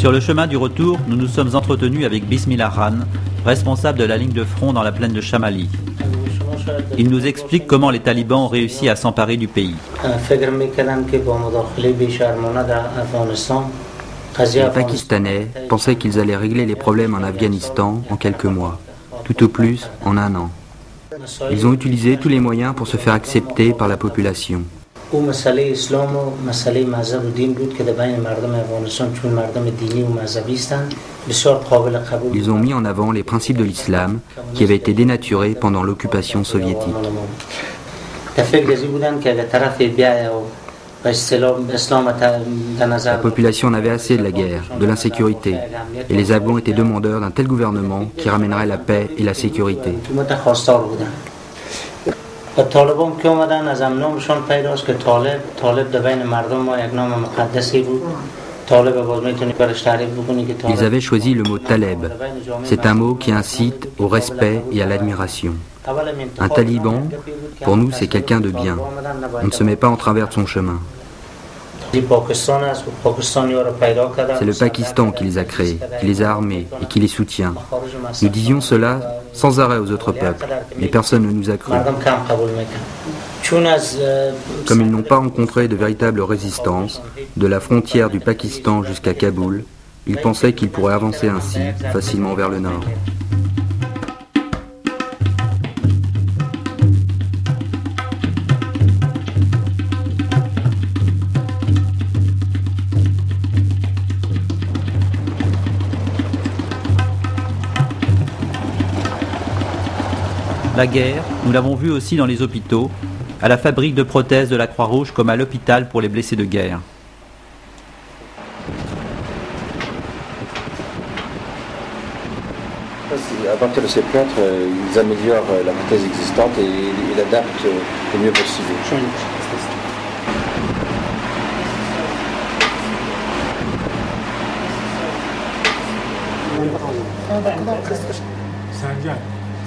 Sur le chemin du retour, nous nous sommes entretenus avec Bismillah Khan, responsable de la ligne de front dans la plaine de Chamali. Il nous explique comment les talibans ont réussi à s'emparer du pays. Les Pakistanais pensaient qu'ils allaient régler les problèmes en Afghanistan en quelques mois, tout au plus en un an. Ils ont utilisé tous les moyens pour se faire accepter par la population. Ils ont mis en avant les principes de l'islam qui avaient été dénaturés pendant l'occupation soviétique. La population en avait assez de la guerre, de l'insécurité, et les Afghans étaient demandeurs d'un tel gouvernement qui ramènerait la paix et la sécurité. Ils avaient choisi le mot Taleb. C'est un mot qui incite au respect et à l'admiration. Un taliban, pour nous, c'est quelqu'un de bien. On ne se met pas en travers de son chemin. C'est le Pakistan qui les a créés, qui les a armés et qui les soutient. Nous disions cela sans arrêt aux autres peuples, mais personne ne nous a cru. Comme ils n'ont pas rencontré de véritable résistance, de la frontière du Pakistan jusqu'à Kaboul, ils pensaient qu'ils pourraient avancer ainsi facilement vers le nord. La guerre, nous l'avons vu aussi dans les hôpitaux, à la fabrique de prothèses de la Croix-Rouge comme à l'hôpital pour les blessés de guerre. À partir de ces plâtres, ils améliorent la prothèse existante et l'adaptent le mieux possible.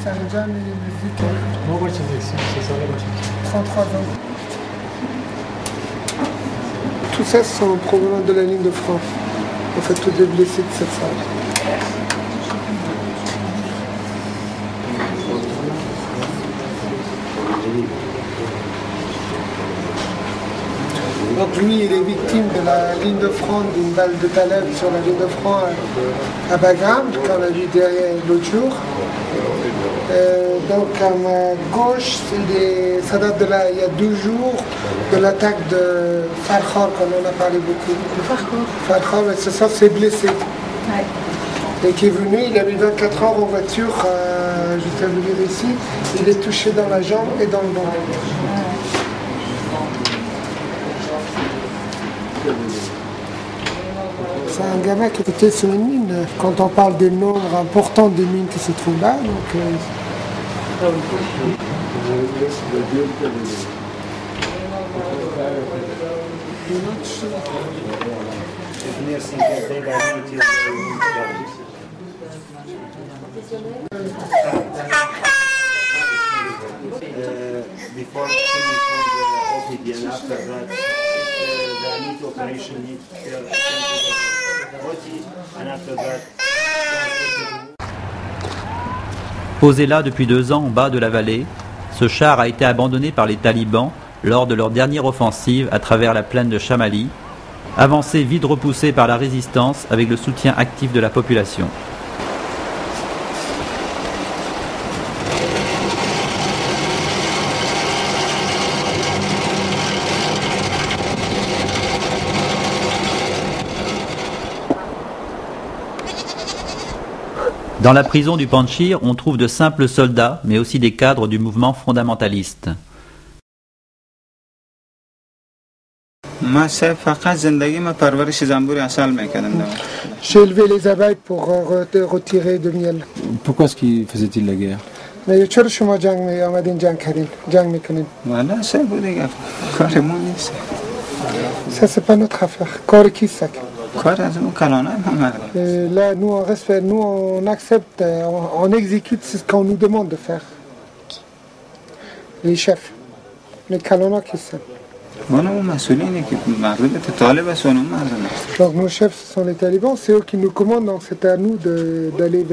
C'est un jeune musique. 33 ans. Tout ça sont provenant de la ligne de front. En fait, tous les blessés de cette salle. Donc lui, il est victime de la ligne de front, d'une balle de Taleb sur la ligne de front à Bagram, qu'on a vu derrière l'autre jour. Donc à ma gauche, ça date de là, il y a 2 jours, de l'attaque de Farkhar, qu'on en a parlé beaucoup. Farkhar, c'est ça, s'est blessé. Ouais. Et qui est venu, il a mis 24 heures en voiture, jusqu'à venir ici, il est touché dans la jambe et dans le dos. C'est un gamin qui était sur une mine. Quand on parle des nombres importants des mines qui se trouvent là, donc... Posé là depuis 2 ans en bas de la vallée, ce char a été abandonné par les talibans lors de leur dernière offensive à travers la plaine de Chamali, avancée vite repoussée par la résistance avec le soutien actif de la population. Dans la prison du Panjshir, on trouve de simples soldats, mais aussi des cadres du mouvement fondamentaliste. J'ai élevé les abeilles pour retirer de miel. Pourquoi faisait-il la guerre? Ça, c'est pas notre affaire. Là, nous, on respecte, nous, on accepte, on exécute ce qu'on nous demande de faire. Les chefs, les kalonaks, Donc nos chefs, ce sont les talibans, c'est eux qui nous commandent, donc c'est à nous d'aller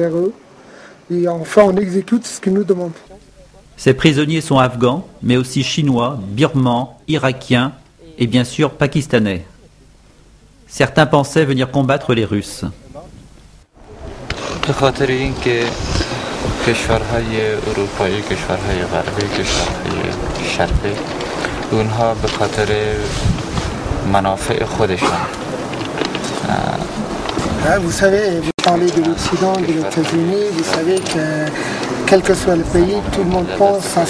vers eux. Et enfin, on exécute ce qu'ils nous demandent. Ces prisonniers sont afghans, mais aussi chinois, birmans, irakiens et bien sûr pakistanais. Certains pensaient venir combattre les Russes. کشورهای اروپایی، کشورهای غربی، کشورهای شرقی اونها به خاطر منافع خودشان. Vous savez, vous parlez de l'Occident, des États-Unis, vous savez que quel que soit le pays, tout le monde pense à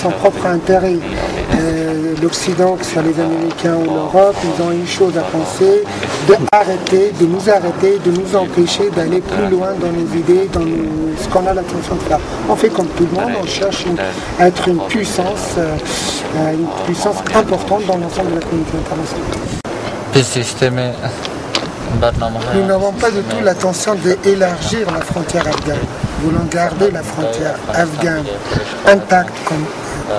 son propre intérêt. L'Occident, que ce soit les Américains ou l'Europe, ils ont une chose à penser, de nous arrêter, de nous empêcher d'aller plus loin dans nos idées, dans ce qu'on a l'intention de faire. On fait comme tout le monde, on cherche à être une puissance importante dans l'ensemble de la communauté internationale. Nous n'avons pas du tout l'intention d'élargir la frontière afghane. Nous voulons garder la frontière afghane intacte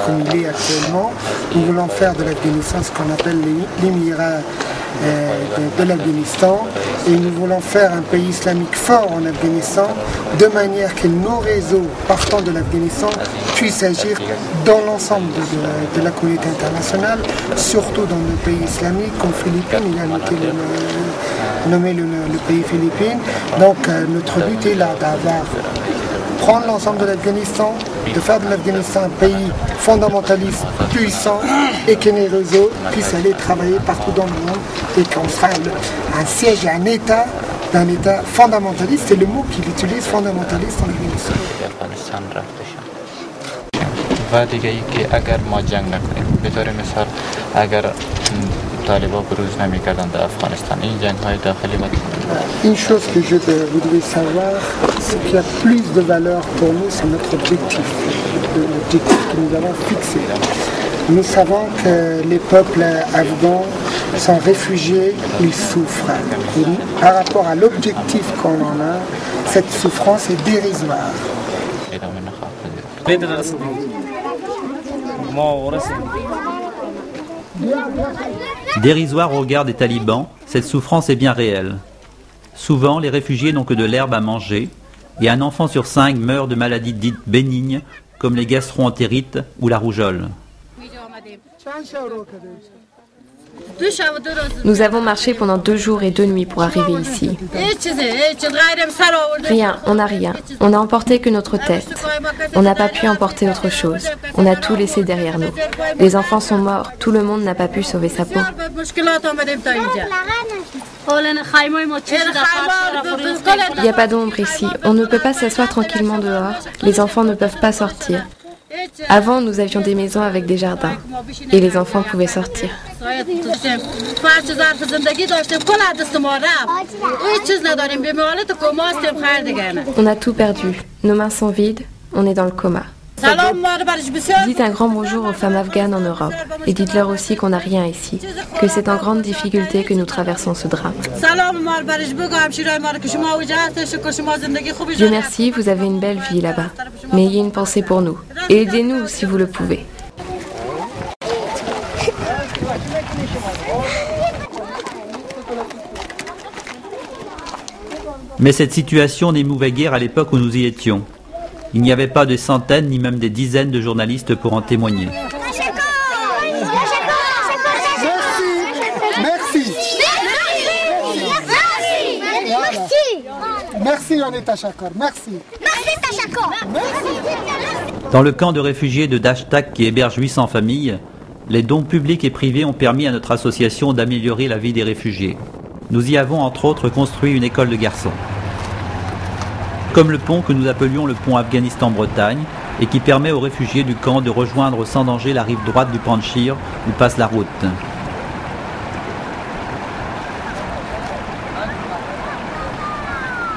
comme il est actuellement. Nous voulons faire de l'Afghanistan ce qu'on appelle l'émirat de l'Afghanistan. Et nous voulons faire un pays islamique fort en Afghanistan, de manière que nos réseaux partant de l'Afghanistan puissent agir dans l'ensemble de la communauté internationale, surtout dans le pays islamique, comme Philippines. Il a nommé le pays Philippines. Donc notre but est là prendre l'ensemble de l'Afghanistan, de faire de l'Afghanistan un pays fondamentaliste, puissant et que les réseaux puissent aller travailler partout dans le monde et qu'on sera un siège et un État d'un État fondamentaliste. C'est le mot qu'il utilise, fondamentaliste en Afghanistan. و دیگه ای که اگر ما جنگ نکنیم به طور مثال اگر طالبان بروز نمی‌کردن در افغانستان این جنگ‌های داخلی ما Une chose que vous devez savoir, c'est qu'il y a plus de valeur pour nous, c'est notre objectif, l'objectif que nous avons fixé. Nous savons que les peuples afghans sont réfugiés, ils souffrent. Et par rapport à l'objectif qu'on en a, cette souffrance est dérisoire. Dérisoire au regard des talibans, cette souffrance est bien réelle. Souvent, les réfugiés n'ont que de l'herbe à manger, et un enfant sur 5 meurt de maladies dites bénignes, comme les gastro-entérites ou la rougeole. Nous avons marché pendant 2 jours et 2 nuits pour arriver ici. Rien, on n'a rien. On n'a emporté que notre tête. On n'a pas pu emporter autre chose. On a tout laissé derrière nous. Les enfants sont morts. Tout le monde n'a pas pu sauver sa peau. Il n'y a pas d'ombre ici. On ne peut pas s'asseoir tranquillement dehors. Les enfants ne peuvent pas sortir. Avant, nous avions des maisons avec des jardins. Et les enfants pouvaient sortir. On a tout perdu. Nos mains sont vides. On est dans le coma. Dites un grand bonjour aux femmes afghanes en Europe et dites-leur aussi qu'on n'a rien ici, que c'est en grande difficulté que nous traversons ce drame. Dieu merci, vous avez une belle vie là-bas, mais ayez une pensée pour nous et aidez-nous si vous le pouvez. Mais cette situation n'émouvait guère à l'époque où nous y étions. Il n'y avait pas de centaines ni même des dizaines de journalistes pour en témoigner. Merci, on est à Chakor. Merci. Dans le camp de réfugiés de Dashtak qui héberge 800 familles, les dons publics et privés ont permis à notre association d'améliorer la vie des réfugiés. Nous y avons entre autres construit une école de garçons. Comme le pont que nous appelions le pont Afghanistan-Bretagne et qui permet aux réfugiés du camp de rejoindre sans danger la rive droite du Panjshir où passe la route.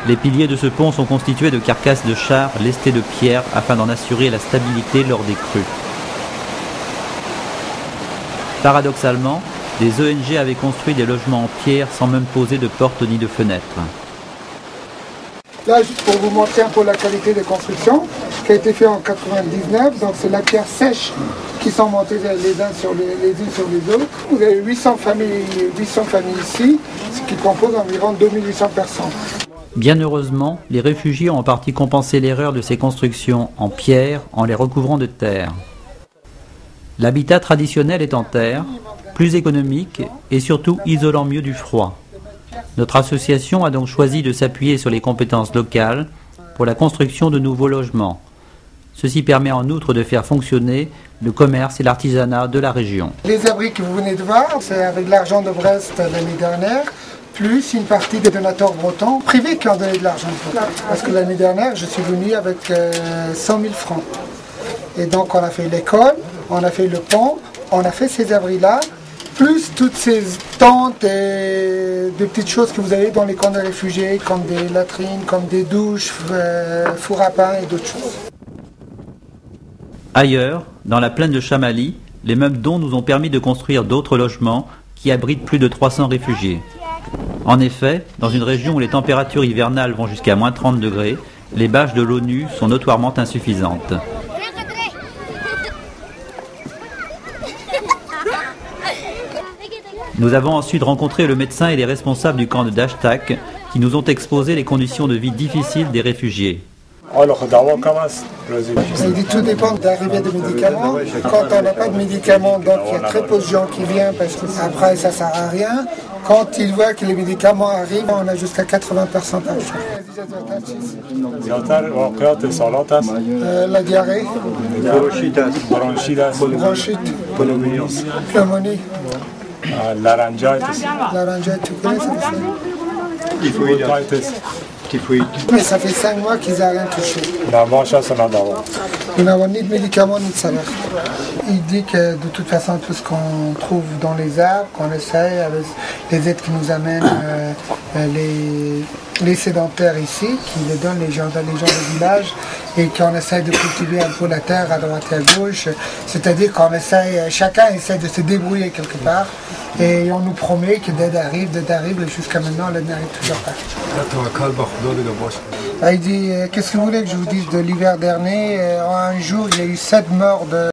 Les piliers de ce pont sont constitués de carcasses de chars lestées de pierre afin d'en assurer la stabilité lors des crues. Paradoxalement, des ONG avaient construit des logements en pierre sans même poser de portes ni de fenêtres. Là, juste pour vous montrer un peu la qualité de construction, qui a été fait en 99, donc c'est la pierre sèche qui sont montés les uns sur les autres. Vous avez 800 familles ici, ce qui compose environ 2800 personnes. Bien heureusement, les réfugiés ont en partie compensé l'erreur de ces constructions en pierre en les recouvrant de terre. L'habitat traditionnel est en terre, plus économique et surtout isolant mieux du froid. Notre association a donc choisi de s'appuyer sur les compétences locales pour la construction de nouveaux logements. Ceci permet en outre de faire fonctionner le commerce et l'artisanat de la région. Les abris que vous venez de voir, c'est avec l'argent de Brest l'année dernière, plus une partie des donateurs bretons privés qui ont donné de l'argent. Parce que l'année dernière, je suis venu avec 100 000 francs. Et donc on a fait l'école, on a fait le pont, on a fait ces abris-là, plus toutes ces tentes et des petites choses que vous avez dans les camps de réfugiés, comme des latrines, comme des douches, four à pain et d'autres choses. Ailleurs, dans la plaine de Chamali, les mêmes dons nous ont permis de construire d'autres logements qui abritent plus de 300 réfugiés. En effet, dans une région où les températures hivernales vont jusqu'à moins 30 degrés, les bâches de l'ONU sont notoirement insuffisantes. Nous avons ensuite rencontré le médecin et les responsables du camp de Dashtak qui nous ont exposé les conditions de vie difficiles des réfugiés. Il dit tout dépend de l'arrivée des médicaments. Quand on n'a pas de médicaments, donc il y a très peu de gens qui viennent parce qu'après ça ne sert à rien. Quand ils voient que les médicaments arrivent, on a jusqu'à 80% d'argent. La diarrhée, bronchite, pneumonie. Laryngite, tu connais ça? Mais ça fait 5 mois qu'ils n'ont rien touché. Ils n'ont ni de médicaments ni de salaire. Il dit que de toute façon, tout ce qu'on trouve dans les arbres, qu'on essaye, avec les aides qui nous amènent, les sédentaires ici, qui les donnent les gens du village, et qu'on essaye de cultiver un peu la terre à droite et à gauche. C'est-à-dire qu'on essaye, chacun essaie de se débrouiller quelque part. Et on nous promet que d'aide arrive, et jusqu'à maintenant, l'aide n'arrive toujours pas. Il dit, qu'est-ce que vous voulez que je vous dise de l'hiver dernier? Un jour, il y a eu 7 morts de